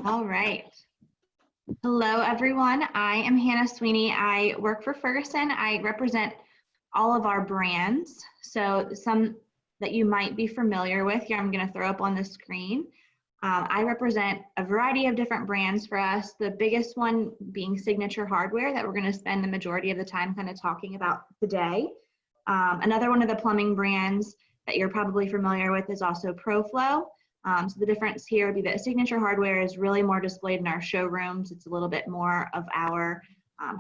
All right. Hello, everyone. I am Hannah Sweeney. I work for Ferguson. I represent all of our brands. So some that you might be familiar with here, I'm going to throw up on the screen. I represent a variety of different brands for us. The biggest one being Signature Hardware that we're going to spend the majority of the time kind of talking about today. Another one of the plumbing brands that you're probably familiar with is also ProFlow. So the difference here would be that Signature Hardware is really more displayed in our showrooms. It's a little bit more of our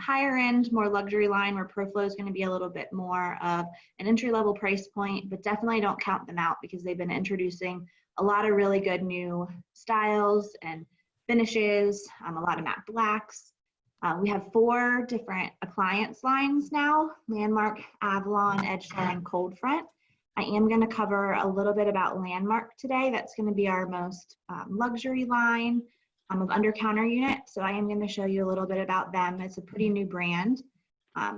higher end, more luxury line, where ProFlow is going to be a little bit more of an entry-level price point, but definitely don't count them out because they've been introducing a lot of really good new styles and finishes, a lot of matte blacks. We have 4 different appliance lines now: Landmark, Avalon, Edgestar, and Cold Front. I am going to cover a little bit about Landmark today. That's going to be our most luxury line of under-counter units. So I am going to show you a little bit about them. It's a pretty new brand.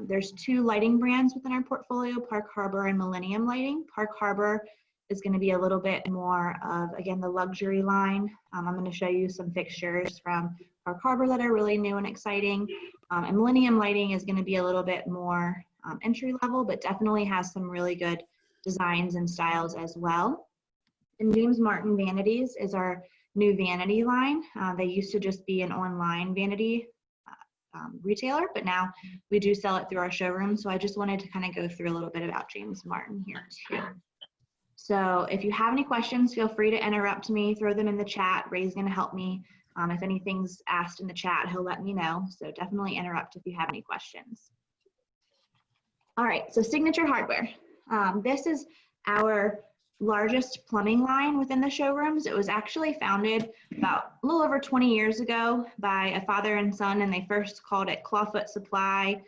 There's 2 lighting brands within our portfolio, Park Harbor and Millennium Lighting. Park Harbor is going to be a little bit more of, again, the luxury line. I'm going to show you some fixtures from Park Harbor that are really new and exciting. And Millennium Lighting is going to be a little bit more entry level, but definitely has some really good designs and styles as well. And James Martin Vanities is our new vanity line. They used to just be an online vanity retailer, but now we do sell it through our showroom. So I just wanted to kind of go through a little bit about James Martin here too. So if you have any questions, feel free to interrupt me, throw them in the chat. Ray's going to help me. If anything's asked in the chat, he'll let me know. So definitely interrupt if you have any questions. All right, so Signature Hardware. This is our largest plumbing line within the showrooms. It was actually founded about a little over 20 years ago by a father and son, and they first called it Clawfoot Supply.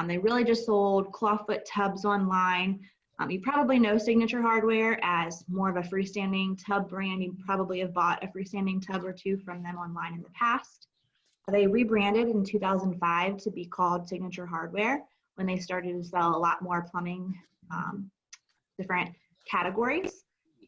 They really just sold clawfoot tubs online. You probably know Signature Hardware as more of a freestanding tub brand. You probably have bought a freestanding tub or 2 from them online in the past. They rebranded in 2005 to be called Signature Hardware when they started to sell a lot more plumbing different categories.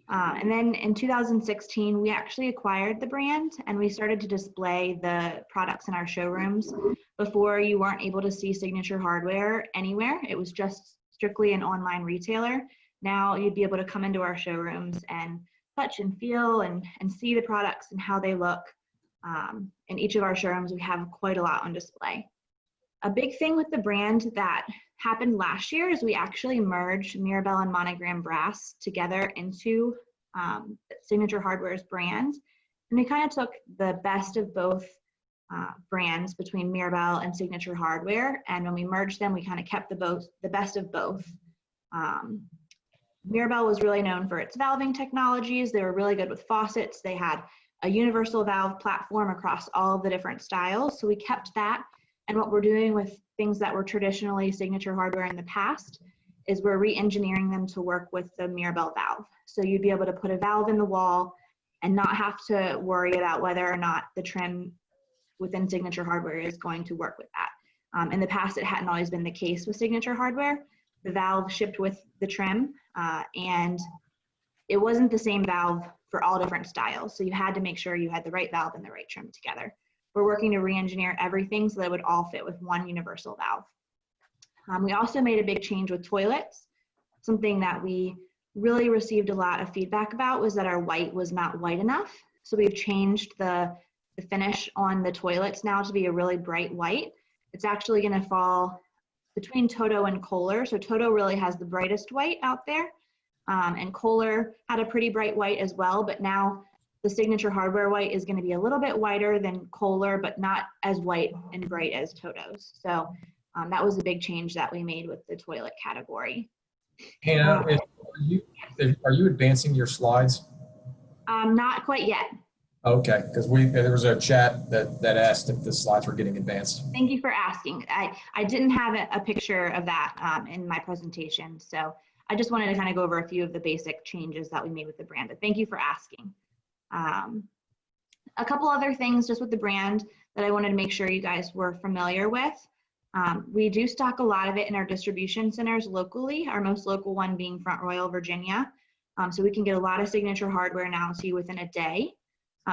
And then in 2016, we actually acquired the brand and we started to display the products in our showrooms. Before, you weren't able to see Signature Hardware anywhere. It was just strictly an online retailer. Now you'd be able to come into our showrooms and touch and feel and see the products and how they look. In each of our showrooms, we have quite a lot on display. A big thing with the brand that happened last year is we actually merged Mirabelle and Monogram Brass together into Signature Hardware's brand. And we kind of took the best of both brands between Mirabelle and Signature Hardware. And when we merged them, we kind of kept the best of both. Mirabelle was really known for its valving technologies. They were really good with faucets. They had a universal valve platform across all of the different styles. So we kept that. And what we're doing with things that were traditionally Signature Hardware in the past is we're re-engineering them to work with the Mirabelle valve. So you'd be able to put a valve in the wall and not have to worry about whether or not the trim within Signature Hardware is going to work with that. In the past, it hadn't always been the case with Signature Hardware. The valve shipped with the trim and it wasn't the same valve for all different styles. So you had to make sure you had the right valve and the right trim together. We're working to re-engineer everything so that it would all fit with one universal valve. We also made a big change with toilets. Something that we really received a lot of feedback about was that our white was not white enough. So we've changed the finish on the toilets now to be a really bright white. It's actually going to fall between Toto and Kohler. So Toto really has the brightest white out there. And Kohler had a pretty bright white as well, but now the Signature Hardware white is going to be a little bit whiter than Kohler, but not as white and bright as Toto's. So that was a big change that we made with the toilet category. Hannah, are you advancing your slides? Not quite yet. Okay, because there was a chat that asked if the slides were getting advanced. Thank you for asking. I didn't have a picture of that in my presentation, so I just wanted to kind of go over a few of the basic changes that we made with the brand, but thank you for asking. A couple other things just with the brand that I wanted to make sure you guys were familiar with. We do stock a lot of it in our distribution centers locally, our most local one being Front Royal, Virginia. So we can get a lot of Signature Hardware now to you within a day.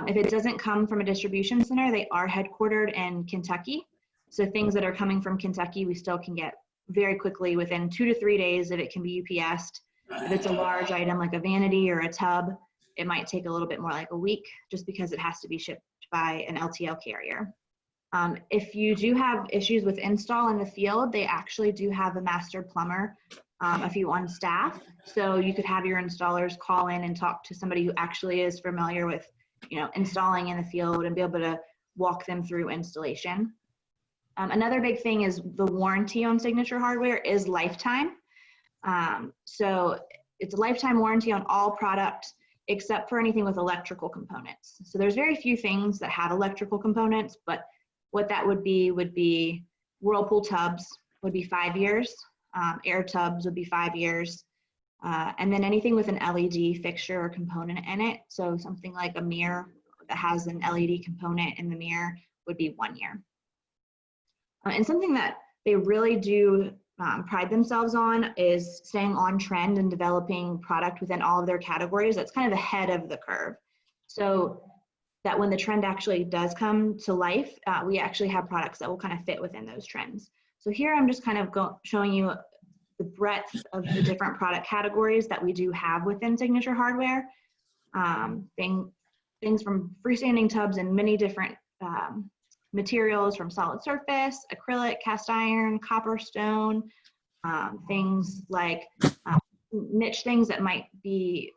If it doesn't come from a distribution center, they are headquartered in Kentucky. So things that are coming from Kentucky, we still can get very quickly within 2 to 3 days if it can be UPS'd. If it's a large item like a vanity or a tub, it might take a little bit more like a week just because it has to be shipped by an LTL carrier. If you do have issues with install in the field, they actually do have a master plumber, a few on staff. So you could have your installers call in and talk to somebody who actually is familiar with, installing in the field and be able to walk them through installation. Another big thing is the warranty on Signature Hardware is lifetime. So it's a lifetime warranty on all products except for anything with electrical components. So there's very few things that have electrical components, but what that would be Whirlpool tubs would be 5 years, air tubs would be 5 years, and then anything with an LED fixture or component in it. So something like a mirror that has an LED component in the mirror would be 1 year. And something that they really do pride themselves on is staying on trend and developing product within all of their categories. That's kind of ahead of the curve. So that when the trend actually does come to life, we actually have products that will kind of fit within those trends. So here I'm just kind of showing you the breadth of the different product categories that we do have within Signature Hardware. Things from freestanding tubs and many different materials, from solid surface, acrylic, cast iron, copper, stone, things like niche things that might be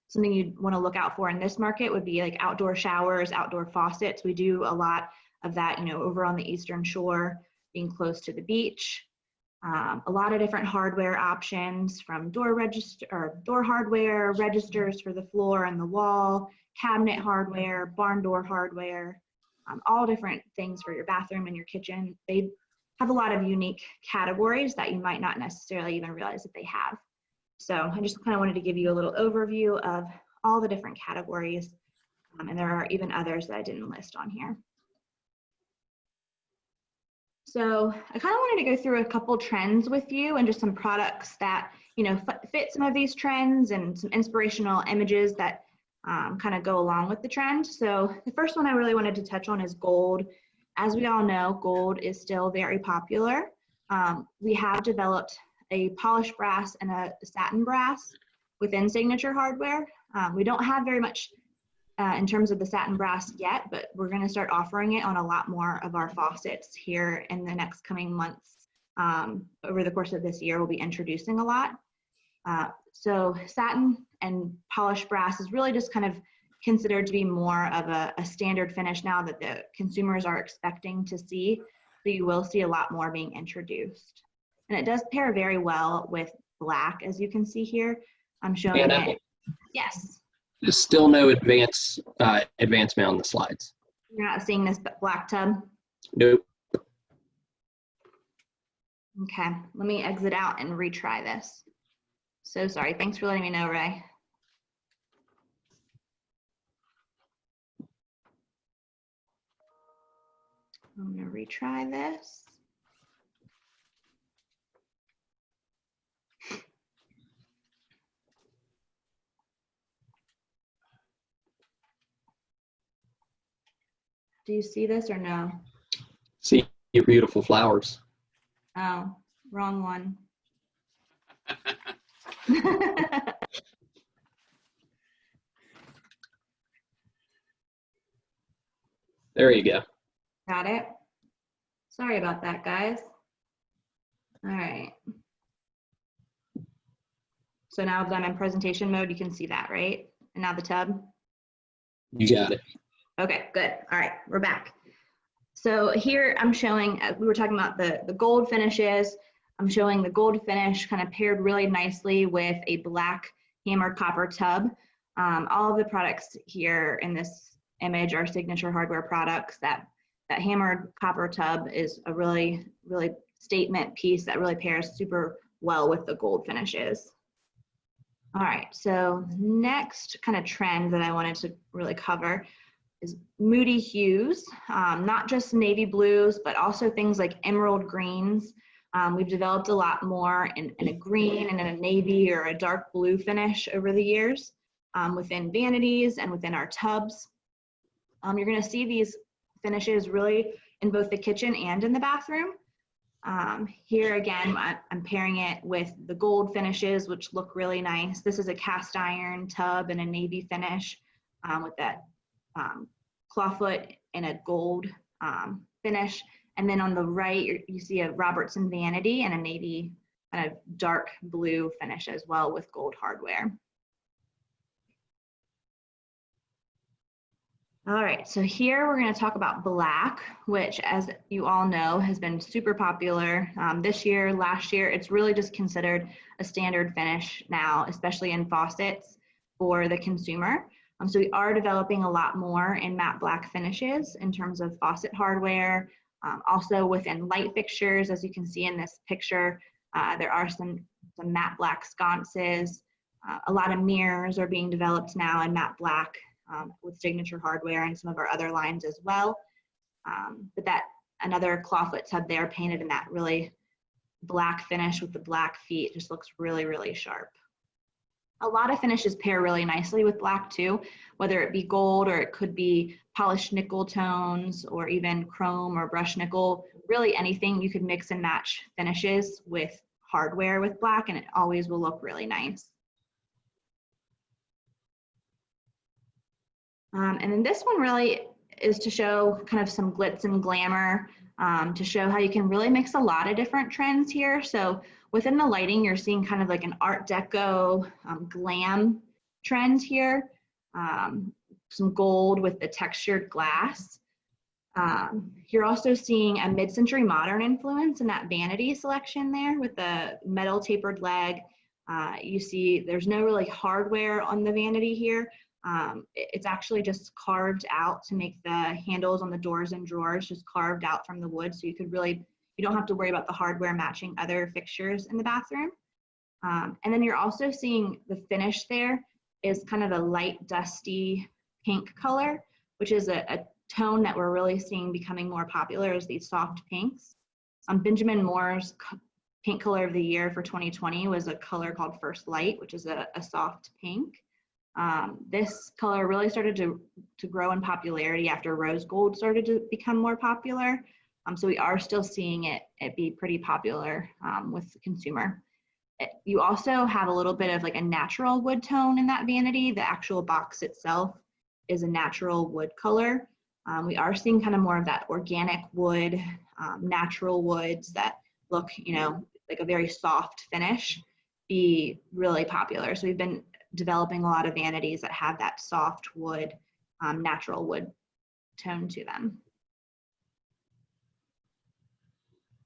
something you'd want to look out for in this market would be like outdoor showers, outdoor faucets. We do a lot of that, over on the Eastern Shore, being close to the beach. A lot of different hardware options, from door hardware, registers for the floor and the wall, cabinet hardware, barn door hardware, all different things for your bathroom and your kitchen. They have a lot of unique categories that you might not necessarily even realize that they have. So I just kind of wanted to give you a little overview of all the different categories, and there are even others that I didn't list on here. So I kind of wanted to go through a couple trends with you and just some products that fit some of these trends and some inspirational images that kind of go along with the trend. So the first one I really wanted to touch on is gold. As we all know, gold is still very popular. We have developed a polished brass and a satin brass within Signature Hardware. We don't have very much in terms of the satin brass yet, but we're going to start offering it on a lot more of our faucets here in the next coming months. Over the course of this year, we'll be introducing a lot. So satin and polished brass is really just kind of considered to be more of a standard finish now that the consumers are expecting to see. So you will see a lot more being introduced. And it does pair very well with black, as you can see here. I'm showing it. Yes. There's still no advancement on the slides. You're not seeing this black tub? Nope. Okay, let me exit out and retry this. So sorry, thanks for letting me know, Ray. I'm gonna retry this. Do you see this or no? See your beautiful flowers. Oh, wrong one. There you go. Got it? Sorry about that, guys. All right. So now that I'm in presentation mode, you can see that, right? And now the tub? You got it. Okay, good. All right, we're back. So here I'm showing, we were talking about the gold finishes. I'm showing the gold finish kind of paired really nicely with a black hammered copper tub. All of the products here in this image are Signature Hardware products. That hammered copper tub is a really, really statement piece that really pairs super well with the gold finishes. All right, so next kind of trend that I wanted to really cover is moody hues, not just navy blues, but also things like emerald greens. We've developed a lot more in a green and in a navy or a dark blue finish over the years within vanities and within our tubs. You're going to see these finishes really in both the kitchen and in the bathroom. Here again, I'm pairing it with the gold finishes, which look really nice. This is a cast iron tub and a navy finish with that clawfoot and a gold finish. And then on the right, you see a Robertson vanity and a navy kind of dark blue finish as well with gold hardware. All right, so here we're going to talk about black, which, as you all know, has been super popular this year, last year. It's really just considered a standard finish now, especially in faucets for the consumer. So we are developing a lot more in matte black finishes in terms of faucet hardware. Also within light fixtures, as you can see in this picture, there are some matte black sconces. A lot of mirrors are being developed now in matte black. With signature hardware and some of our other lines as well. But that another clawfoot tub there painted in that really black finish with the black feet just looks really, really sharp. A lot of finishes pair really nicely with black too, whether it be gold or it could be polished nickel tones or even chrome or brushed nickel, really anything you could mix and match finishes with hardware with black and it always will look really nice. And then this one really is to show kind of some glitz and glamour, to show how you can really mix a lot of different trends here. So within the lighting, you're seeing kind of like an Art Deco glam trend here. Some gold with the textured glass. You're also seeing a mid-century modern influence in that vanity selection there with the metal tapered leg. You see there's no really hardware on the vanity here. It's actually just carved out to make the handles on the doors and drawers just carved out from the wood. So you don't have to worry about the hardware matching other fixtures in the bathroom. And then you're also seeing the finish there is kind of a light dusty pink color, which is a tone that we're really seeing becoming more popular as these soft pinks. Benjamin Moore's paint color of the year for 2020 was a color called First Light, which is a soft pink. This color really started to grow in popularity after rose gold started to become more popular. So we are still seeing it be pretty popular with the consumer. You also have a little bit of like a natural wood tone in that vanity. The actual box itself is a natural wood color. We are seeing kind of more of that organic wood, natural woods that look, like a very soft finish be really popular. So we've been developing a lot of vanities that have that soft wood, natural wood tone to them.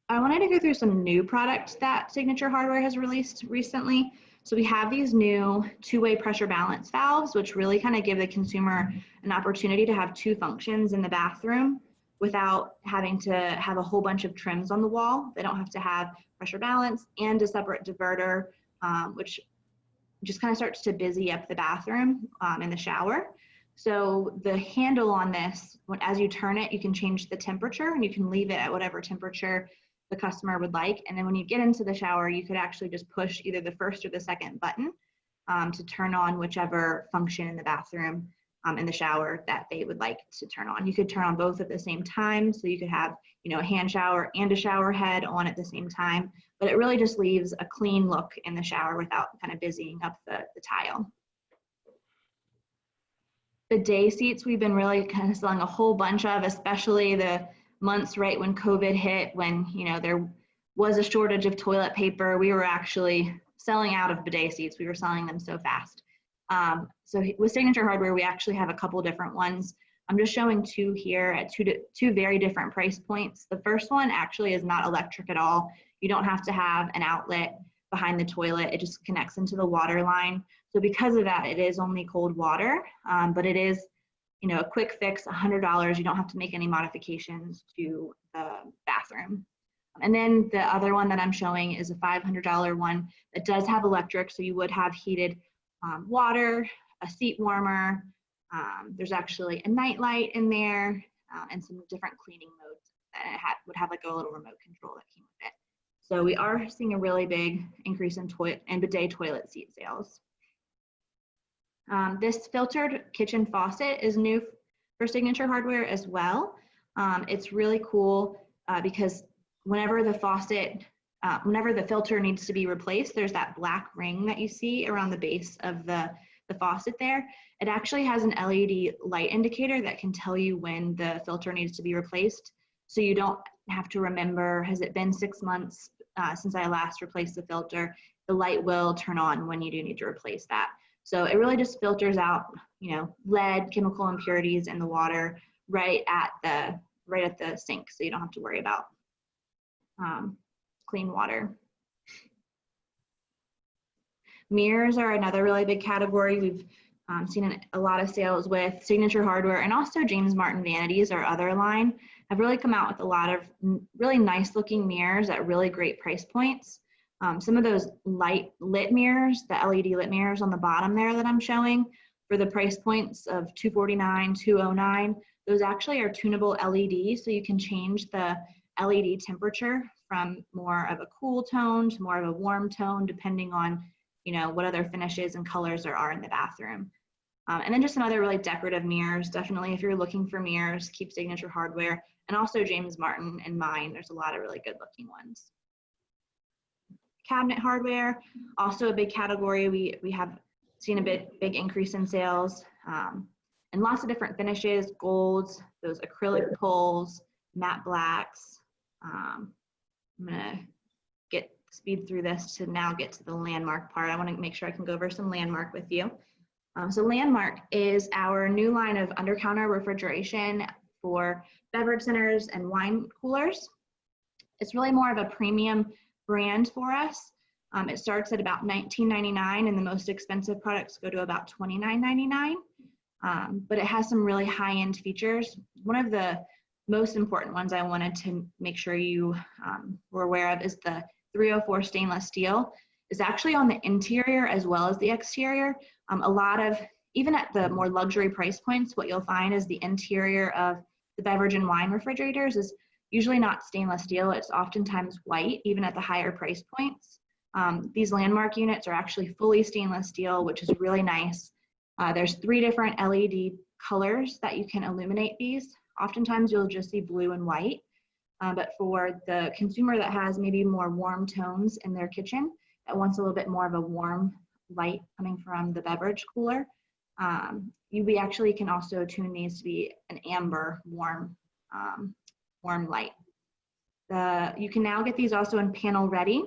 I wanted to go through some new products that Signature Hardware has released recently. So we have these new two-way pressure balance valves, which really kind of give the consumer an opportunity to have two functions in the bathroom without having to have a whole bunch of trims on the wall. They don't have to have pressure balance and a separate diverter, which just kind of starts to busy up the bathroom in the shower. So the handle on this, as you turn it, you can change the temperature and you can leave it at whatever temperature the customer would like. And then when you get into the shower, you could actually just push either the first or the second button to turn on whichever function in the bathroom in the shower that they would like to turn on. You could turn on both at the same time. So you could have, a hand shower and a shower head on at the same time, but it really just leaves a clean look in the shower without kind of busying up the tile. The day seats we've been really kind of selling a whole bunch of, especially the months right when COVID hit, when, there was a shortage of toilet paper. We were actually selling out of bidet seats. We were selling them so fast. So with Signature Hardware, we actually have a couple different ones. I'm just showing two here at two very different price points. The first one actually is not electric at all. You don't have to have an outlet behind the toilet. It just connects into the water line. So because of that, it is only cold water, but it is, a quick fix, $100. You don't have to make any modifications to the bathroom. And then the other one that I'm showing is a $500 one that does have electric. So you would have heated water, a seat warmer. There's actually a night light in there and some different cleaning modes. And it would have like a little remote control that came with it. So we are seeing a really big increase in bidet toilet seat sales. This filtered kitchen faucet is new for Signature Hardware as well. It's really cool because whenever the filter needs to be replaced, there's that black ring that you see around the base of the faucet there. It actually has an LED light indicator that can tell you when the filter needs to be replaced. So you don't have to remember, has it been 6 months since I last replaced the filter? The light will turn on when you do need to replace that. So it really just filters out, lead, chemical impurities in the water right at the sink, so you don't have to worry about clean water. Mirrors are another really big category. We've seen a lot of sales with Signature Hardware, and also James Martin Vanities, our other line, have really come out with a lot of really nice looking mirrors at really great price points. Some of those lit mirrors, the LED lit mirrors on the bottom there that I'm showing, for the price points of $249, $209, those actually are tunable LED, so you can change the LED temperature from more of a cool tone to more of a warm tone, depending on what other finishes and colors there are in the bathroom. And then just some other really decorative mirrors. Definitely, if you're looking for mirrors, keep Signature Hardware, and also James Martin in mind. There's a lot of really good looking ones. Cabinet hardware, also a big category. We have seen a big increase in sales, and lots of different finishes, golds, those acrylic pulls, matte blacks. I'm gonna speed through this to now get to the Landmark part. I want to make sure I can go over some Landmark with you. So Landmark is our new line of under-counter refrigeration for beverage centers and wine coolers. It's really more of a premium brand for us. It starts at about $19.99, and the most expensive products go to about $29.99. But it has some really high-end features. One of the most important ones I wanted to make sure you were aware of is the 304 stainless steel. Is actually on the interior as well as the exterior. Even at the more luxury price points, what you'll find is the interior of the beverage and wine refrigerators is usually not stainless steel. It's oftentimes white, even at the higher price points. These Landmark units are actually fully stainless steel, which is really nice. There's 3 different LED colors that you can illuminate these. Oftentimes you'll just see blue and white, but for the consumer that has maybe more warm tones in their kitchen, that wants a little bit more of a warm light coming from the beverage cooler, we actually can also tune these to be an amber warm light. You can now get these also in panel ready.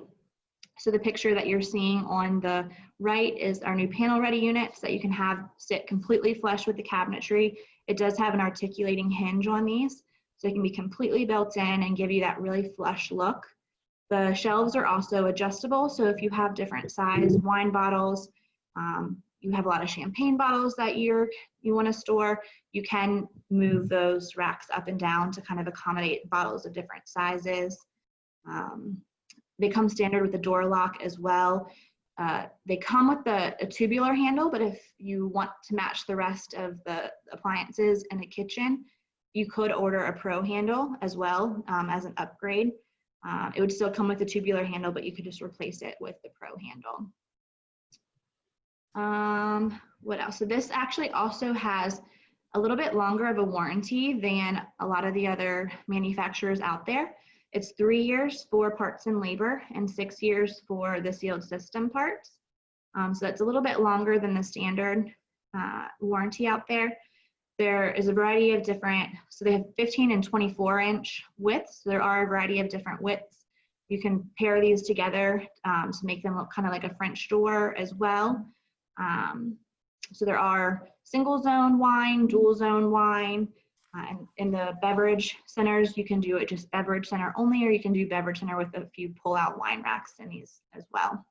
So the picture that you're seeing on the right is our new panel ready units that you can have sit completely flush with the cabinetry. It does have an articulating hinge on these, so it can be completely built in and give you that really flush look. The shelves are also adjustable, so if you have different size wine bottles, you have a lot of champagne bottles that you want to store, you can move those racks up and down to kind of accommodate bottles of different sizes. They come standard with the door lock as well. They come with a tubular handle, but if you want to match the rest of the appliances in the kitchen, you could order a pro handle as well as an upgrade. It would still come with a tubular handle, but you could just replace it with the pro handle. What else? So this actually also has a little bit longer of a warranty than a lot of the other manufacturers out there. It's 3 years for parts and labor and 6 years for the sealed system parts. So that's a little bit longer than the standard warranty out there. There is a variety of different, so they have 15 and 24 inch widths. So there are a variety of different widths. You can pair these together to make them look kind of like a French door as well. So there are single zone wine, dual zone wine, and in the beverage centers, you can do it just beverage center only, or you can do beverage center with a few pull-out wine racks in these as well.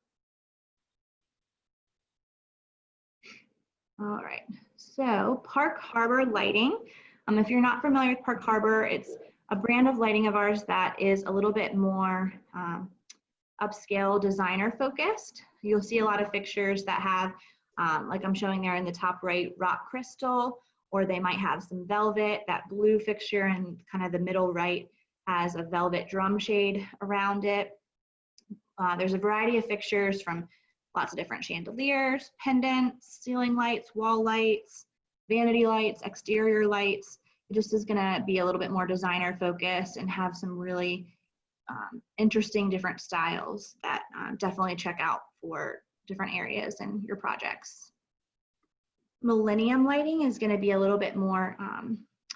All right, so Park Harbor Lighting. If you're not familiar with Park Harbor, it's a brand of lighting of ours that is a little bit more upscale designer focused. You'll see a lot of fixtures that have, like I'm showing there in the top right, rock crystal, or they might have some velvet. That blue fixture in kind of the middle right has a velvet drum shade around it. There's a variety of fixtures from lots of different chandeliers, pendants, ceiling lights, wall lights, vanity lights, exterior lights. It just is gonna be a little bit more designer focused and have some really interesting different styles that definitely check out for different areas in your projects. Millennium lighting is gonna be a little bit more,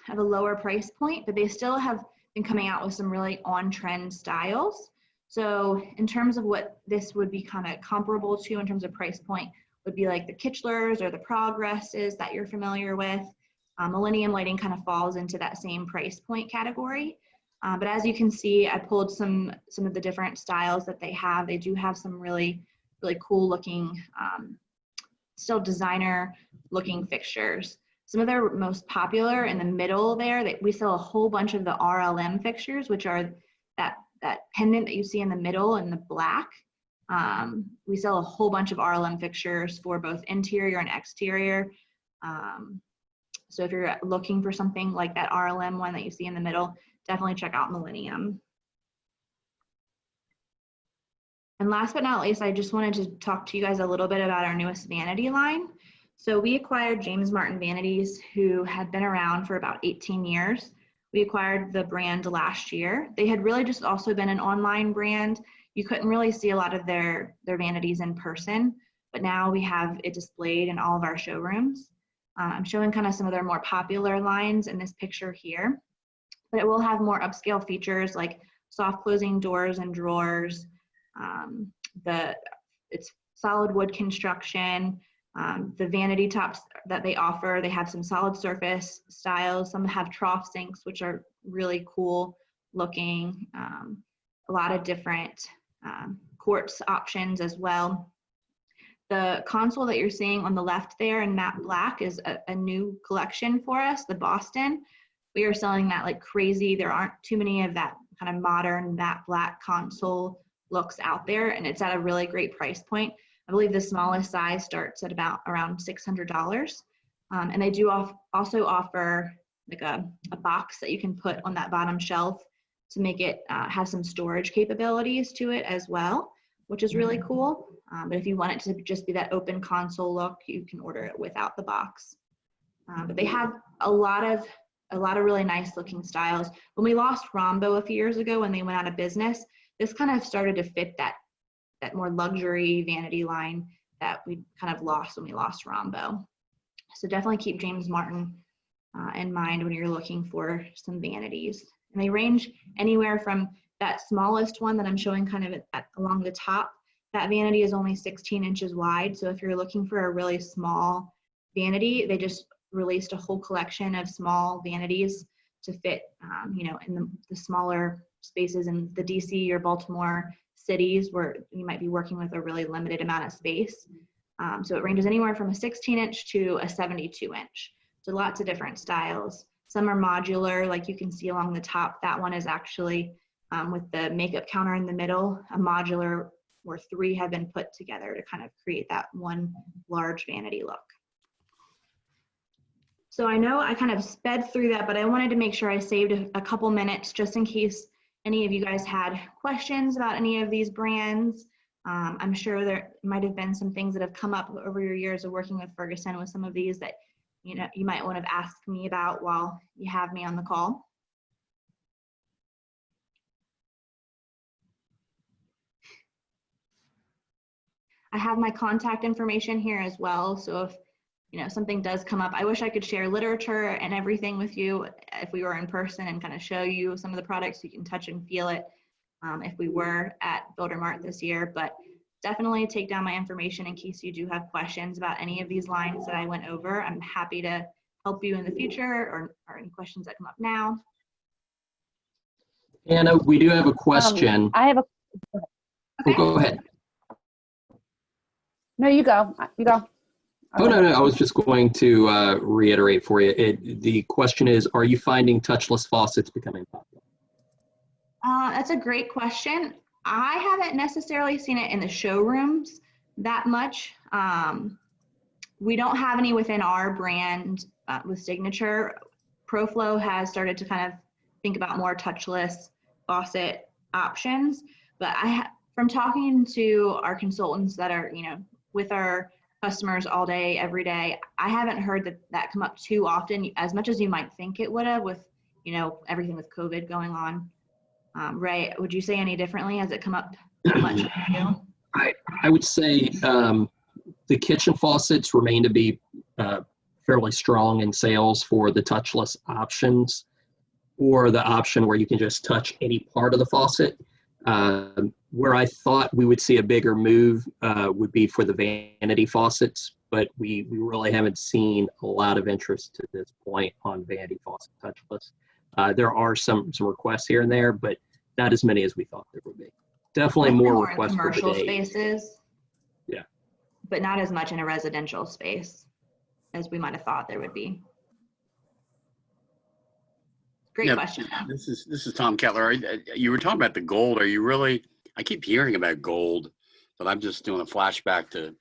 have a lower price point, but they still have been coming out with some really on-trend styles. So in terms of what this would be kind of comparable to in terms of price point, would be like the Kitchlers or the Progresses that you're familiar with. Millennium lighting kind of falls into that same price point category. But as you can see, I pulled some of the different styles that they have. They do have some really cool looking, still designer looking fixtures. Some of their most popular in the middle there, we sell a whole bunch of the RLM fixtures, which are that pendant that you see in the middle in the black. We sell a whole bunch of RLM fixtures for both interior and exterior. So if you're looking for something like that RLM one that you see in the middle, definitely check out Millennium. And last but not least, I just wanted to talk to you guys a little bit about our newest vanity line. So we acquired James Martin Vanities, who had been around for about 18 years. We acquired the brand last year. They had really just also been an online brand. You couldn't really see a lot of their vanities in person, but now we have it displayed in all of our showrooms. I'm showing kind of some of their more popular lines in this picture here, but it will have more upscale features like soft closing doors and drawers. It's solid wood construction. The vanity tops that they offer, they have some solid surface styles. Some have trough sinks, which are really cool looking. A lot of different quartz options as well. The console that you're seeing on the left there in matte black is a new collection for us, the Boston. We are selling that like crazy. There aren't too many of that kind of modern matte black console looks out there, and it's at a really great price point. I believe the smallest size starts at around $600. And they do also offer like a box that you can put on that bottom shelf to make it have some storage capabilities to it as well, which is really cool. But if you want it to just be that open console look, you can order it without the box. But they have a lot of really nice looking styles. When we lost Rombo a few years ago when they went out of business, this kind of started to fit that more luxury vanity line that we kind of lost when we lost Rombo. So definitely keep James Martin in mind when you're looking for some vanities. And they range anywhere from that smallest one that I'm showing kind of along the top. That vanity is only 16 inches wide. So if you're looking for a really small vanity, they just released a whole collection of small vanities to fit, in the smaller spaces in the DC or Baltimore cities where you might be working with a really limited amount of space. So it ranges anywhere from a 16 inch to a 72 inch. So lots of different styles. Some are modular, like you can see along the top. That one is actually with the makeup counter in the middle, a modular where 3 have been put together to kind of create that one large vanity look. So I know I kind of sped through that, but I wanted to make sure I saved a couple minutes just in case any of you guys had questions about any of these brands. I'm sure there might have been some things that have come up over your years of working with Ferguson with some of these that you might want to ask me about while you have me on the call. I have my contact information here as well, so if something does come up, I wish I could share literature and everything with you if we were in person and kind of show you some of the products so you can touch and feel it if we were at Builder Mart this year. But definitely take down my information in case you do have questions about any of these lines that I went over. I'm happy to help you in the future or any questions that come up now. Anna, we do have a question. I have a. Oh, go ahead. No, you go. You go. Oh, no, I was just going to reiterate for you. The question is, are you finding touchless faucets becoming popular? That's a great question. I haven't necessarily seen it in the showrooms that much. We don't have any within our brand with Signature. ProFlow has started to kind of think about more touchless faucet options, but from talking to our consultants that are, with our customers all day, every day. I haven't heard that come up too often, as much as you might think it would have with, everything with COVID going on. Ray, would you say any differently? Has it come up much for you? I would say the kitchen faucets remain to be fairly strong in sales for the touchless options, or the option where you can just touch any part of the faucet. Where I thought we would see a bigger move would be for the vanity faucets, but we really haven't seen a lot of interest to this point on vanity faucet touchless. There are some requests here and there, but not as many as we thought there would be. Definitely more in requests for commercial bidet. spaces. Yeah. But not as much in a residential space as we might have thought there would be. Great question. This is Tom Kettler. You were talking about the gold. Are you really? I keep hearing about gold, but I'm just doing a flashback to.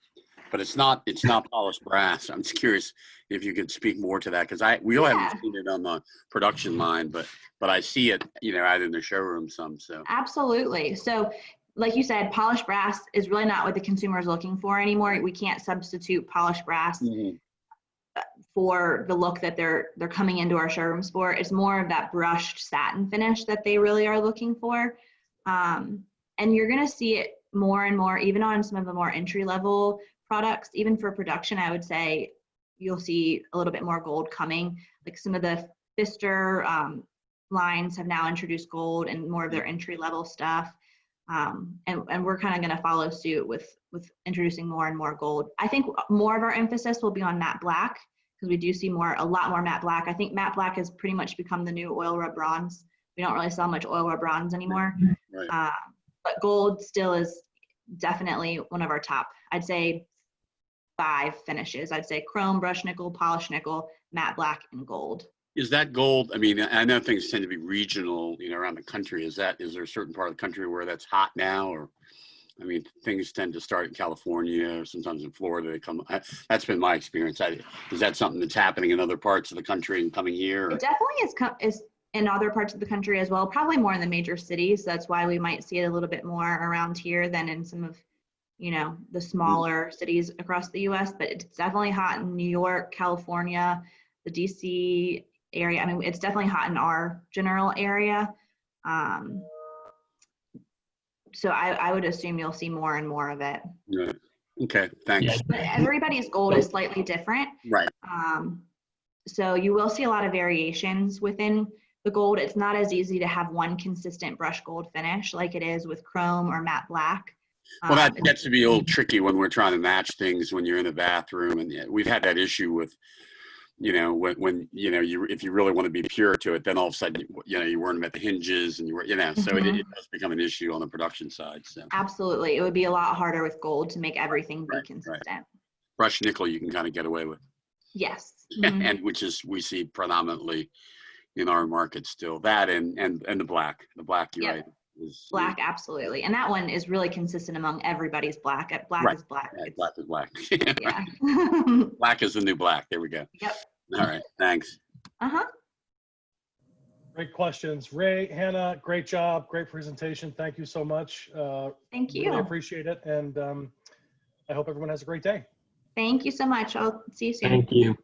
But it's not polished brass. I'm just curious if you could speak more to that, because we all haven't seen it on the production line, but I see it, out in the showroom some. So Absolutely. So, like you said, polished brass is really not what the consumer is looking for anymore. We can't substitute polished brass for the look that they're coming into our showrooms for. It's more of that brushed satin finish that they really are looking for. And you're going to see it more and more, even on some of the more entry-level products. Even for production, I would say you'll see a little bit more gold coming. Like some of the Pfister lines have now introduced gold and more of their entry-level stuff. And we're kind of going to follow suit with introducing more and more gold. I think more of our emphasis will be on matte black, because we do see a lot more matte black. I think matte black has pretty much become the new oil rub bronze. We don't really sell much oil rub bronze anymore. Right. But gold still is definitely one of our top, I'd say 5 finishes. I'd say chrome, brush nickel, polished nickel, matte black, and gold. Is that gold? I mean, I know things tend to be regional, around the country. Is there a certain part of the country where that's hot now? Or, I mean, things tend to start in California or sometimes in Florida. That's been my experience. Is that something that's happening in other parts of the country and coming here? Or? It definitely is in other parts of the country as well, probably more in the major cities. That's why we might see it a little bit more around here than in some of, the smaller cities across the US, but it's definitely hot in New York, California, the DC area. I mean, it's definitely hot in our general area. So I would assume you'll see more and more of it. Right. Okay, thanks. But everybody's gold is slightly different. Right. So you will see a lot of variations within the gold. It's not as easy to have one consistent brush gold finish like it is with chrome or matte black. Well, that gets to be a little tricky when we're trying to match things when you're in the bathroom, and we've had that issue with, when if you really want to be pure to it, then all of a sudden, you weren't them at the hinges, and so it does become an issue on the production side. So absolutely, it would be a lot harder with gold to make everything be consistent. Right. Brush nickel, you can kind of get away with. Yes. And which is we see predominantly in our market still, that and the black, you're right. Black, absolutely. And that one is really consistent among everybody's black. Black is black. Right. Black is black. Yeah. Black is the new black. There we go. Yep. All right. Thanks. Great questions. Ray, Hannah, great job. Great presentation. Thank you so much. Thank you. Really appreciate it. And I hope everyone has a great day. Thank you so much. I'll see you soon. Thank you.